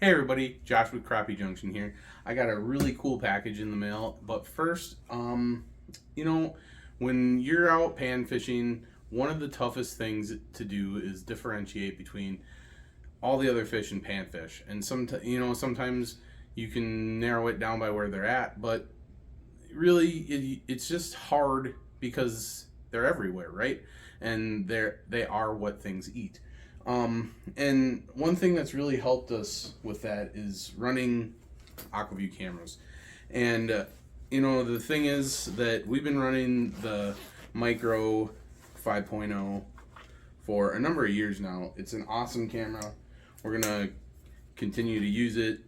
Hey everybody, Josh with Crappie Junction here. I got a really cool package in the mail, but first, you know, when you're out pan fishing, one of the toughest things to do is differentiate between all the other fish and panfish. And sometimes you can narrow it down by where they're at, but really it's just hard because they're everywhere, right? And they are what things eat. And one thing that's really helped us with that is running AquaVu cameras. And the thing is that we've been running the Micro 5.0 for a number of years now. It's an awesome camera. We're gonna continue to use it.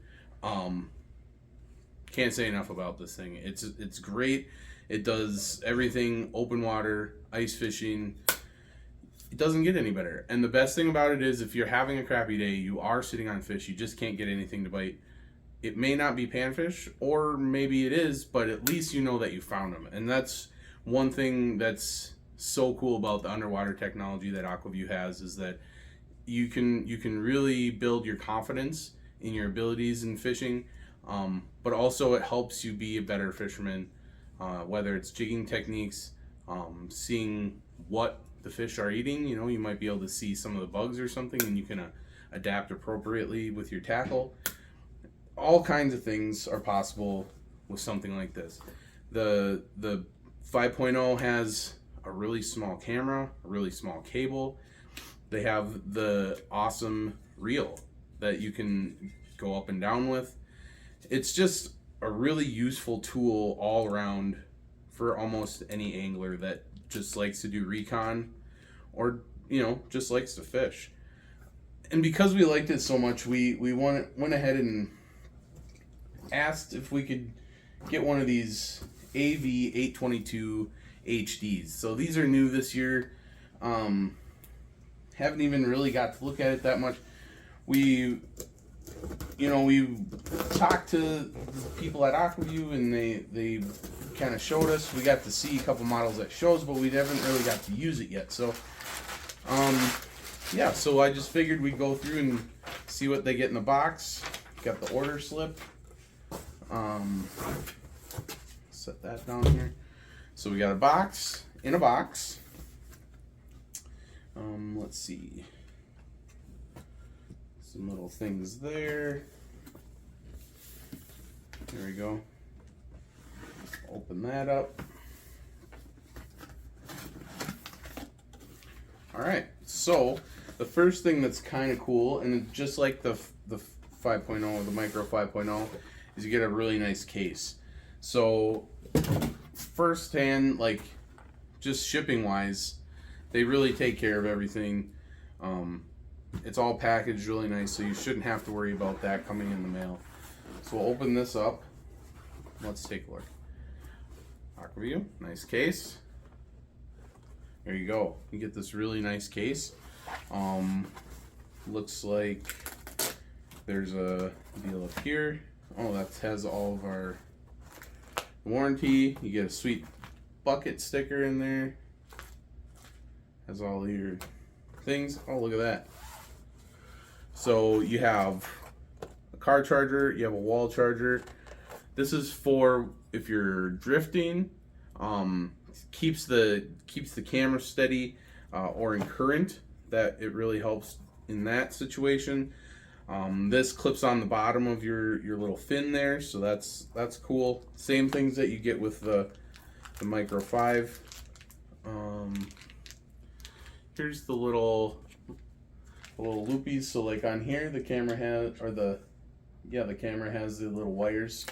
Can't say enough about this thing. It's great. It does everything: open water, ice fishing. It doesn't get any better. And the best thing about it is if you're having a crappy day, you are sitting on fish, you just can't get anything to bite. It may not be panfish, or maybe it is, but at least you know that you found them. And that's one thing that's so cool about the underwater technology that AquaVu has, is that you can really build your confidence in your abilities in fishing, but also it helps you be a better fisherman, whether it's jigging techniques, seeing what the fish are eating. You might be able to see some of the bugs or something, and you can adapt appropriately with your tackle. All kinds of things are possible with something like this. The 5.0 has a really small camera, a really small cable. They have the awesome reel that you can go up and down with. It's just a really useful tool all around for almost any angler that just likes to do recon, or just likes to fish. And because we liked it so much, we went ahead and asked if we could get one of these AV822 HDs. So these are new this year. Haven't even really got to look at it that much. We talked to the people at AquaVu, and they kind of showed us. We got to see a couple models at shows, but we haven't really got to use it yet. So so I just figured we'd go through and see what they get in the box. Got the order slip. Set that down here. So we got a box in a box. Let's see. Some little things there. There we go. Open that up. Alright, so the first thing that's kind of cool, and just like the 5.0, the Micro 5.0, is you get a really nice case. So firsthand, like just shipping wise, they really take care of everything. It's all packaged really nice, so you shouldn't have to worry about that coming in the mail. So we'll open this up. Let's take a look. AquaVu, nice case. There you go. You get this really nice case. Looks like there's a deal up here. Oh, that has all of our warranty. You get a sweet bucket sticker in there. Has all your things. Oh, look at that. So you have a car charger, you have a wall charger. This is for if you're drifting, keeps the camera steady, or in current. That it really helps in that situation. This clips on the bottom of your little fin there, so that's cool. Same things that you get with the Micro 5. Here's the little loopies. So like on here, the camera has, the camera has the little wires,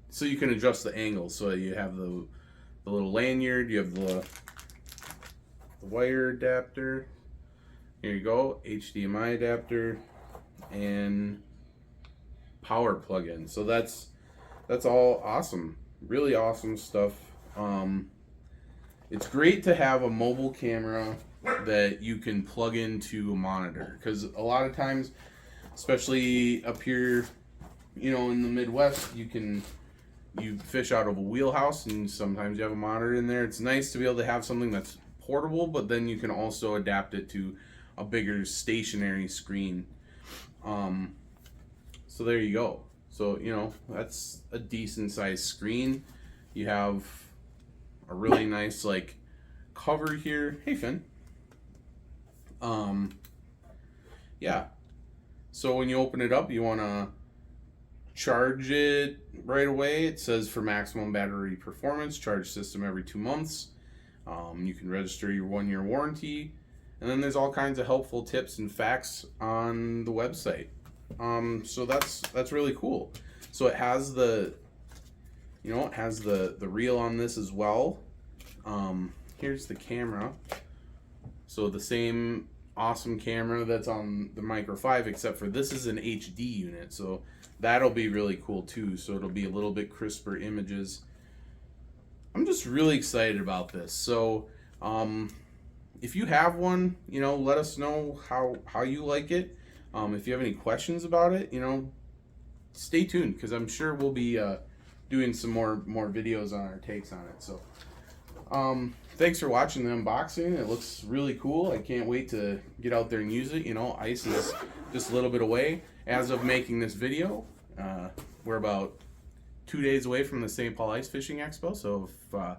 so you can adjust the angle. So you have the little lanyard, you have the wire adapter. Here you go, HDMI adapter and power plug-in. So that's all awesome, really awesome stuff. It's great to have a mobile camera that you can plug into a monitor, because a lot of times, especially up here, in the Midwest, you fish out of a wheelhouse, and sometimes you have a monitor in there. It's nice to be able to have something that's portable, but then you can also adapt it to a bigger stationary screen. So there you go. So, you know, that's a decent sized screen. You have a really nice like cover here. Hey Finn. Yeah. So when you open it up, you want to charge it right away. It says for maximum battery performance, charge system every 2 months. You can register your 1-year warranty, and then there's all kinds of helpful tips and facts on the website. So that's really cool. So it has the, you know, it has the reel on this as well. Here's the camera. So the same awesome camera that's on the Micro 5, except for this is an HD unit, so that'll be really cool too. So it'll be a little bit crisper images. I'm just really excited about this. So if you have one, you know, let us know how you like it. If you have any questions about it, you know, stay tuned, because I'm sure we'll be doing some more videos on our takes on it. So thanks for watching the unboxing. It looks really cool. I can't wait to get out there and use it. You know, ice is just a little bit away as of making this video. We're about 2 days away from the St. Paul Ice Fishing Expo, so if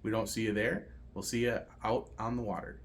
we don't see you there, we'll see you out on the water.